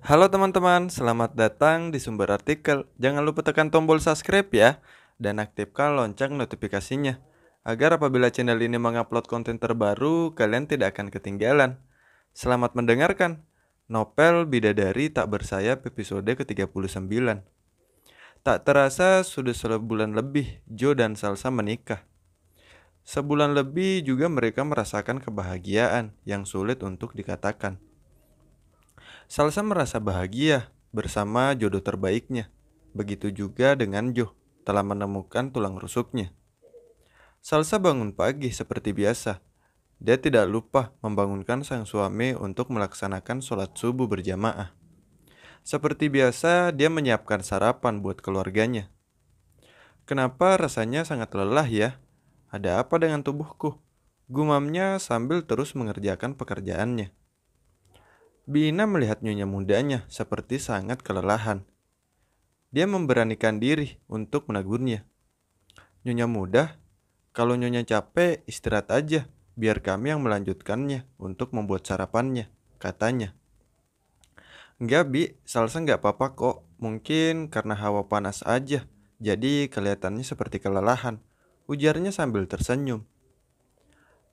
Halo teman-teman, selamat datang di Sumber Artikel. Jangan lupa tekan tombol subscribe ya, dan aktifkan lonceng notifikasinya, agar apabila channel ini mengupload konten terbaru, kalian tidak akan ketinggalan. Selamat mendengarkan. Novel Bidadari Tak Bersayap episode ke-39. Tak terasa sudah sebulan lebih Joe dan Salsa menikah. Sebulan lebih juga mereka merasakan kebahagiaan yang sulit untuk dikatakan. Salsa merasa bahagia bersama jodoh terbaiknya. Begitu juga dengan Joe telah menemukan tulang rusuknya. Salsa bangun pagi seperti biasa. Dia tidak lupa membangunkan sang suami untuk melaksanakan sholat subuh berjamaah. Seperti biasa, dia menyiapkan sarapan buat keluarganya. Kenapa rasanya sangat lelah ya? Ada apa dengan tubuhku? Gumamnya sambil terus mengerjakan pekerjaannya. Bina melihat nyonya mudanya seperti sangat kelelahan. Dia memberanikan diri untuk menegurnya. Nyonya muda, kalau nyonya capek, istirahat aja, biar kami yang melanjutkannya untuk membuat sarapannya, katanya. Enggak, Bi, Salsa nggak apa-apa kok. Mungkin karena hawa panas aja, jadi kelihatannya seperti kelelahan, ujarnya sambil tersenyum.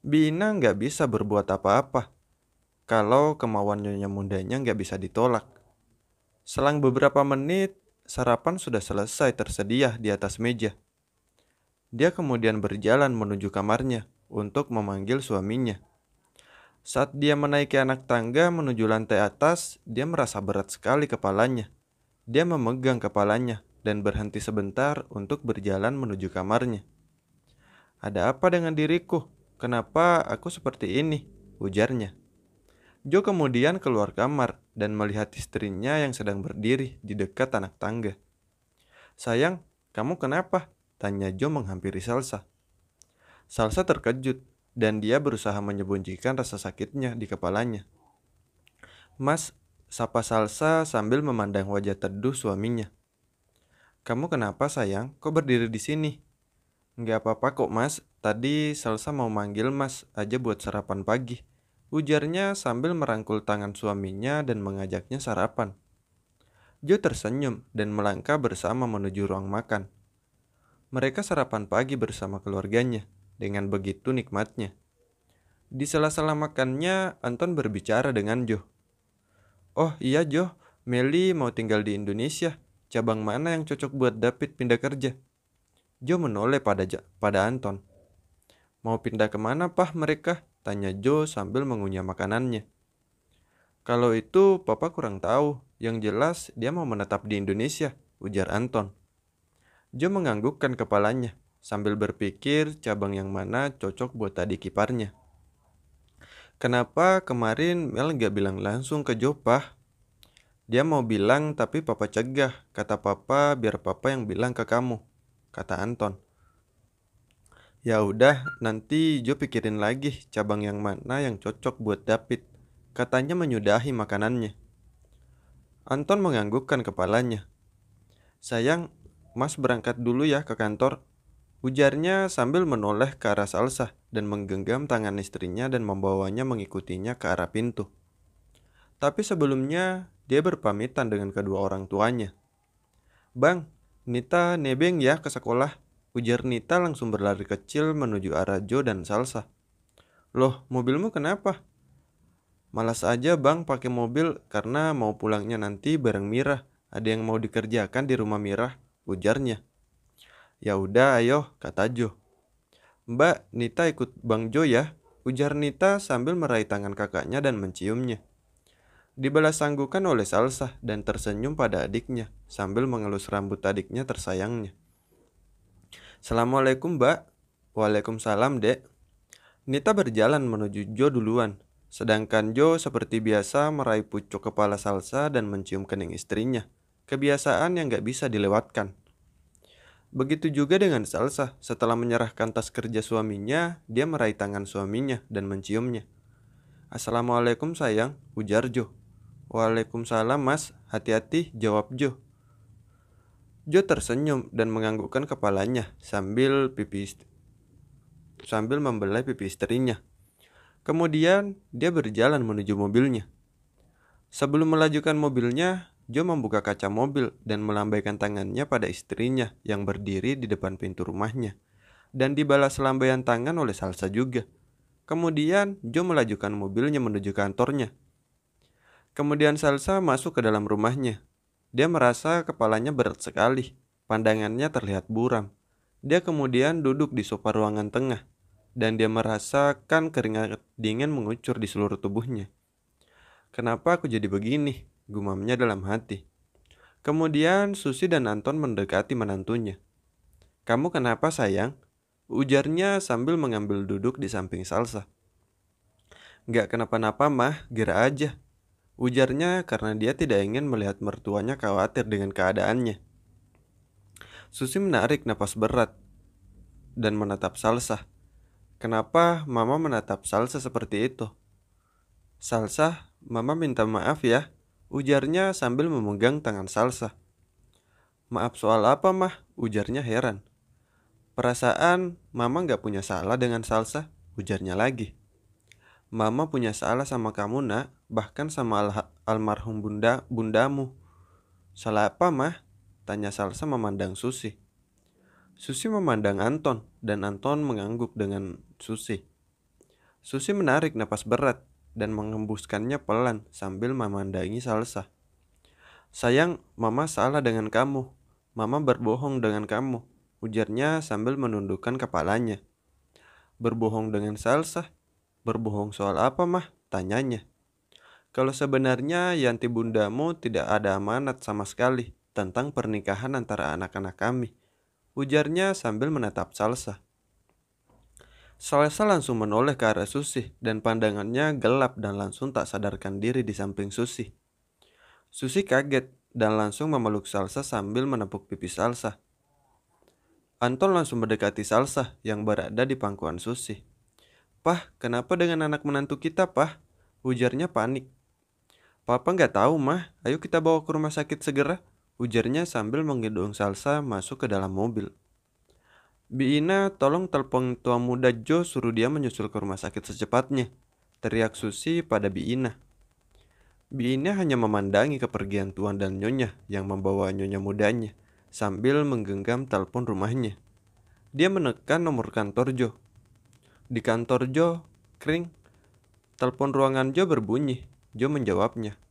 Bina nggak bisa berbuat apa-apa kalau kemauan nyonya mudanya nggak bisa ditolak. Selang beberapa menit, sarapan sudah selesai tersedia di atas meja. Dia kemudian berjalan menuju kamarnya untuk memanggil suaminya. Saat dia menaiki anak tangga menuju lantai atas, dia merasa berat sekali kepalanya. Dia memegang kepalanya dan berhenti sebentar untuk berjalan menuju kamarnya. Ada apa dengan diriku? Kenapa aku seperti ini? Ujarnya. Joe kemudian keluar kamar dan melihat istrinya yang sedang berdiri di dekat anak tangga. Sayang, kamu kenapa? Tanya Joe menghampiri Salsa. Salsa terkejut dan dia berusaha menyembunyikan rasa sakitnya di kepalanya. Mas, sapa Salsa sambil memandang wajah teduh suaminya. Kamu kenapa sayang? Kok berdiri di sini? Nggak apa-apa kok mas, tadi Salsa mau manggil mas aja buat sarapan pagi. Ujarnya sambil merangkul tangan suaminya dan mengajaknya sarapan. Joe tersenyum dan melangkah bersama menuju ruang makan. Mereka sarapan pagi bersama keluarganya, dengan begitu nikmatnya. Di sela-sela makannya, Anton berbicara dengan Joe. Oh iya Joe, Meli mau tinggal di Indonesia. Cabang mana yang cocok buat David pindah kerja? Joe menoleh pada Anton. Mau pindah kemana pah mereka? Tanya Joe sambil mengunyah makanannya. Kalau itu papa kurang tahu. Yang jelas dia mau menetap di Indonesia, ujar Anton. Joe menganggukkan kepalanya sambil berpikir cabang yang mana cocok buat adik iparnya. Kenapa kemarin Mel gak bilang langsung ke Joe, Pah? Dia mau bilang tapi papa cegah. Kata papa biar papa yang bilang ke kamu, kata Anton. Ya udah, nanti Joe pikirin lagi cabang yang mana yang cocok buat David, katanya menyudahi makanannya. Anton menganggukkan kepalanya. Sayang, Mas berangkat dulu ya ke kantor, ujarnya sambil menoleh ke arah Salsa dan menggenggam tangan istrinya dan membawanya mengikutinya ke arah pintu. Tapi sebelumnya, dia berpamitan dengan kedua orang tuanya. Bang, Nita nebeng ya ke sekolah, ujar Nita langsung berlari kecil menuju arah Joe dan Salsa. Loh, mobilmu kenapa? Malas aja bang pakai mobil karena mau pulangnya nanti bareng Mira. Ada yang mau dikerjakan di rumah Mira, ujarnya. Ya udah ayo, kata Joe. Mbak, Nita ikut Bang Joe ya, ujar Nita sambil meraih tangan kakaknya dan menciumnya. Dibalas sanggukan oleh Salsa dan tersenyum pada adiknya sambil mengelus rambut adiknya tersayangnya. Assalamualaikum mbak. Waalaikumsalam dek. Nita berjalan menuju Joe duluan, sedangkan Joe seperti biasa meraih pucuk kepala Salsa dan mencium kening istrinya. Kebiasaan yang gak bisa dilewatkan. Begitu juga dengan Salsa, setelah menyerahkan tas kerja suaminya, dia meraih tangan suaminya dan menciumnya. Assalamualaikum sayang, ujar Joe. Waalaikumsalam mas, hati-hati, jawab Joe. Joe tersenyum dan menganggukkan kepalanya sambil membelai pipi istrinya. Kemudian dia berjalan menuju mobilnya. Sebelum melajukan mobilnya, Joe membuka kaca mobil dan melambaikan tangannya pada istrinya yang berdiri di depan pintu rumahnya. Dan dibalas lambaian tangan oleh Salsa juga. Kemudian Joe melajukan mobilnya menuju kantornya. Kemudian Salsa masuk ke dalam rumahnya. Dia merasa kepalanya berat sekali. Pandangannya terlihat buram. Dia kemudian duduk di sofa ruangan tengah. Dan dia merasakan keringat dingin mengucur di seluruh tubuhnya. Kenapa aku jadi begini? Gumamnya dalam hati. Kemudian Susi dan Anton mendekati menantunya. Kamu kenapa sayang? Ujarnya sambil mengambil duduk di samping Salsa. Gak kenapa-napa mah, gira aja. Ujarnya karena dia tidak ingin melihat mertuanya khawatir dengan keadaannya. Susi menarik napas berat dan menatap Salsa. Kenapa mama menatap Salsa seperti itu? Salsa, mama minta maaf ya, ujarnya sambil memegang tangan Salsa. Maaf soal apa mah? Ujarnya heran. Perasaan mama gak punya salah dengan Salsa, ujarnya lagi. Mama punya salah sama kamu nak, bahkan sama almarhum bundamu. Salah apa mah? Tanya Salsa memandang Susi. Susi memandang Anton dan Anton mengangguk dengan Susi. Susi menarik napas berat dan mengembuskannya pelan sambil memandangi Salsa. Sayang, mama salah dengan kamu. Mama berbohong dengan kamu, ujarnya sambil menundukkan kepalanya. Berbohong dengan Salsa? Berbohong soal apa mah? Tanyanya. Kalau sebenarnya Yanti bundamu tidak ada amanat sama sekali tentang pernikahan antara anak-anak kami, ujarnya sambil menatap Salsa. Salsa langsung menoleh ke arah Susi dan pandangannya gelap dan langsung tak sadarkan diri di samping Susi. Susi kaget dan langsung memeluk Salsa sambil menepuk pipi Salsa. Anton langsung mendekati Salsa yang berada di pangkuan Susi. Pah, kenapa dengan anak menantu kita, Pah? Ujarnya panik. Papa nggak tahu, Mah. Ayo kita bawa ke rumah sakit segera, ujarnya sambil menggendong Salsa masuk ke dalam mobil. Bi Ina, tolong telepon tua muda Jo suruh dia menyusul ke rumah sakit secepatnya, teriak Susi pada Bi Ina. Bi Ina hanya memandangi kepergian Tuan dan Nyonya yang membawa Nyonya mudanya, sambil menggenggam telepon rumahnya. Dia menekan nomor kantor Jo. Di kantor Jo, kring. Telepon ruangan Jo berbunyi. Jo menjawabnya.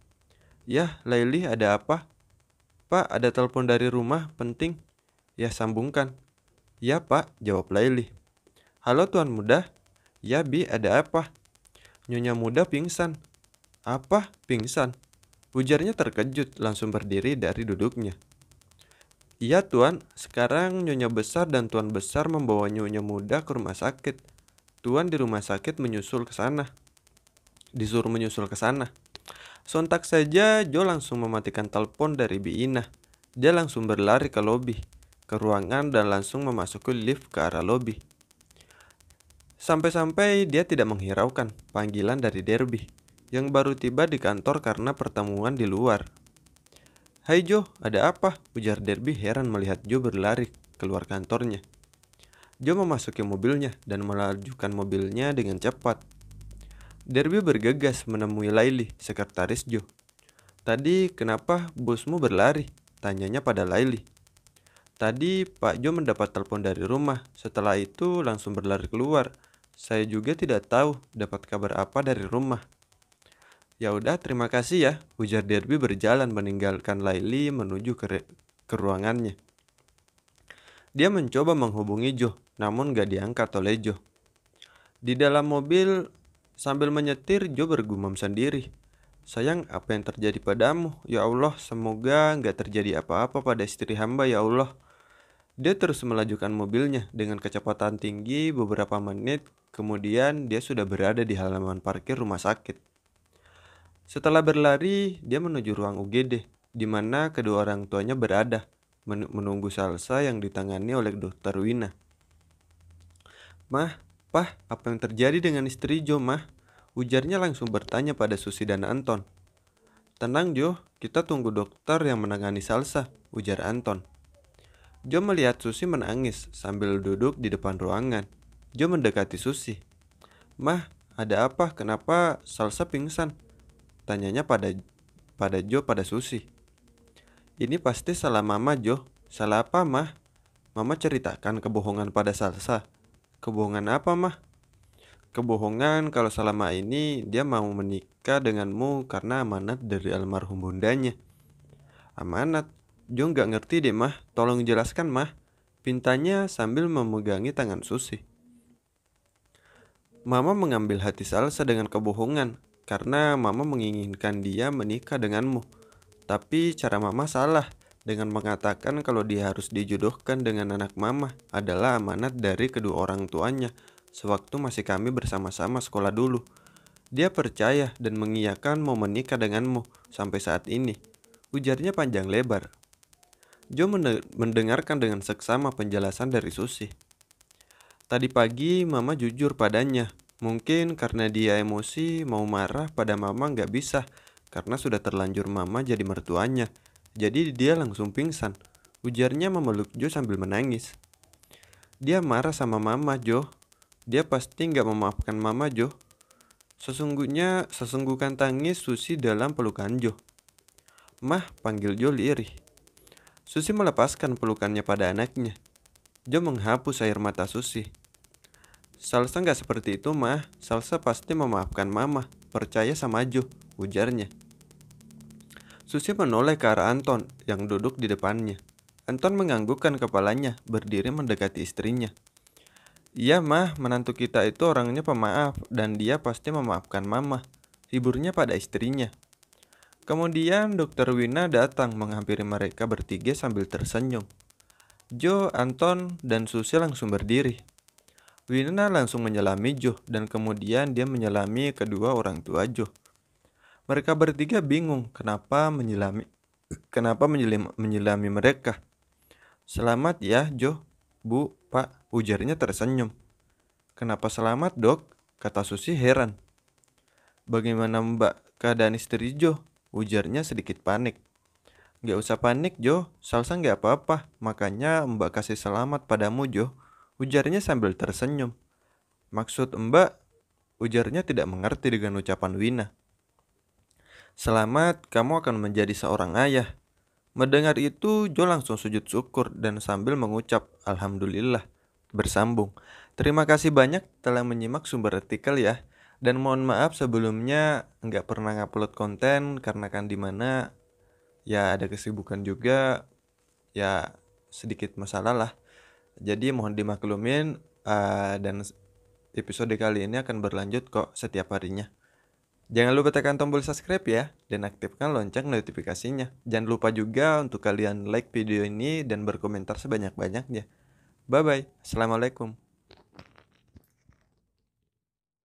Yah, Laili, ada apa? Pak, ada telepon dari rumah, penting. Ya, sambungkan. Ya pak, jawab Laili. Halo tuan muda. Ya Bi, ada apa? Nyonya muda pingsan. Apa? Pingsan? Ujarnya terkejut langsung berdiri dari duduknya. Iya tuan, sekarang nyonya besar dan tuan besar membawa nyonya muda ke rumah sakit. Tuan di rumah sakit menyusul ke sana. Disuruh menyusul ke sana. Sontak saja Jo langsung mematikan telepon dari Bi Ina. Dia langsung berlari ke lobi, ke ruangan dan langsung memasuki lift ke arah lobi. Sampai-sampai dia tidak menghiraukan panggilan dari Derby yang baru tiba di kantor karena pertemuan di luar. Hai Jo, ada apa? Ujar Derby heran melihat Jo berlari keluar kantornya. Jo memasuki mobilnya dan melajukan mobilnya dengan cepat. Derby bergegas menemui Laili, sekretaris Jo. Tadi kenapa bosmu berlari? Tanyanya pada Laili. Tadi Pak Jo mendapat telepon dari rumah, setelah itu langsung berlari keluar. Saya juga tidak tahu dapat kabar apa dari rumah. Ya udah, terima kasih ya, ujar Derby berjalan meninggalkan Laili menuju ke ruangannya. Dia mencoba menghubungi Jo, namun gak diangkat oleh Jo. Di dalam mobil sambil menyetir, Jo bergumam sendiri. Sayang, apa yang terjadi padamu? Ya Allah, semoga gak terjadi apa-apa pada istri hamba ya Allah. Dia terus melajukan mobilnya dengan kecepatan tinggi beberapa menit, kemudian dia sudah berada di halaman parkir rumah sakit. Setelah berlari, dia menuju ruang UGD, di mana kedua orang tuanya berada, menunggu Salsa yang ditangani oleh Dr. Wina. Mah, Pah, apa yang terjadi dengan istri Jo, Mah? Ujarnya langsung bertanya pada Susi dan Anton. Tenang Jo, kita tunggu dokter yang menangani Salsa, ujar Anton. Jo melihat Susi menangis sambil duduk di depan ruangan. Jo mendekati Susi. Mah, ada apa? Kenapa Salsa pingsan? Tanyanya pada pada Jo pada Susi. Ini pasti salah Mama Jo. Salah apa Mah? Mama ceritakan kebohongan pada Salsa. Kebohongan apa Mah? Kebohongan kalau selama ini dia mau menikah denganmu karena amanat dari almarhum bundanya. Amanat? Jo nggak ngerti deh Mah, tolong jelaskan Mah. Pintanya sambil memegangi tangan Susi. Mama mengambil hati Salsa dengan kebohongan karena Mama menginginkan dia menikah denganmu. Tapi cara Mama salah dengan mengatakan kalau dia harus dijodohkan dengan anak Mama adalah amanat dari kedua orang tuanya sewaktu masih kami bersama-sama sekolah dulu. Dia percaya dan mengiyakan mau menikah denganmu sampai saat ini. Ujarnya panjang lebar. Jo mendengarkan dengan seksama penjelasan dari Susi. Tadi pagi Mama jujur padanya. Mungkin karena dia emosi mau marah pada Mama nggak bisa karena sudah terlanjur Mama jadi mertuanya. Jadi dia langsung pingsan. Ujarnya memeluk Jo sambil menangis. Dia marah sama Mama Jo. Dia pasti nggak memaafkan Mama Jo. Sesungguhkan tangis Susi dalam pelukan Jo. Mah, panggil Jo lirih. Susi melepaskan pelukannya pada anaknya. Jo menghapus air mata Susi. Salsa nggak seperti itu Mah. Salsa pasti memaafkan Mama. Percaya sama Jo, ujarnya. Susi menoleh ke arah Anton yang duduk di depannya. Anton menganggukkan kepalanya, berdiri mendekati istrinya. Iya Mah, menantu kita itu orangnya pemaaf dan dia pasti memaafkan Mama. Hiburnya pada istrinya. Kemudian Dokter Wina datang menghampiri mereka bertiga sambil tersenyum. Jo, Anton, dan Susi langsung berdiri. Wina langsung menyelami Jo dan kemudian dia menyelami kedua orang tua Jo. Mereka bertiga bingung kenapa menyelami mereka. Selamat ya Jo, Bu, Pak, ujarnya tersenyum. Kenapa selamat Dok? Kata Susi heran. Bagaimana Mbak keadaan istri Jo? Ujarnya sedikit panik. Gak usah panik Jo, Salsa gak apa-apa, makanya Mbak kasih selamat padamu Jo. Ujarnya sambil tersenyum. Maksud Mbak? Ujarnya tidak mengerti dengan ucapan Wina. Selamat, kamu akan menjadi seorang ayah. Mendengar itu, Jo langsung sujud syukur dan sambil mengucap Alhamdulillah. Bersambung. Terima kasih banyak telah menyimak sumber artikel ya. Dan mohon maaf sebelumnya nggak pernah ngupload konten karena kan dimana ya ada kesibukan juga, ya sedikit masalah lah. Jadi mohon dimaklumin dan episode kali ini akan berlanjut kok setiap harinya. Jangan lupa tekan tombol subscribe ya dan aktifkan lonceng notifikasinya. Jangan lupa juga untuk kalian like video ini dan berkomentar sebanyak-banyaknya. Bye bye. Assalamualaikum.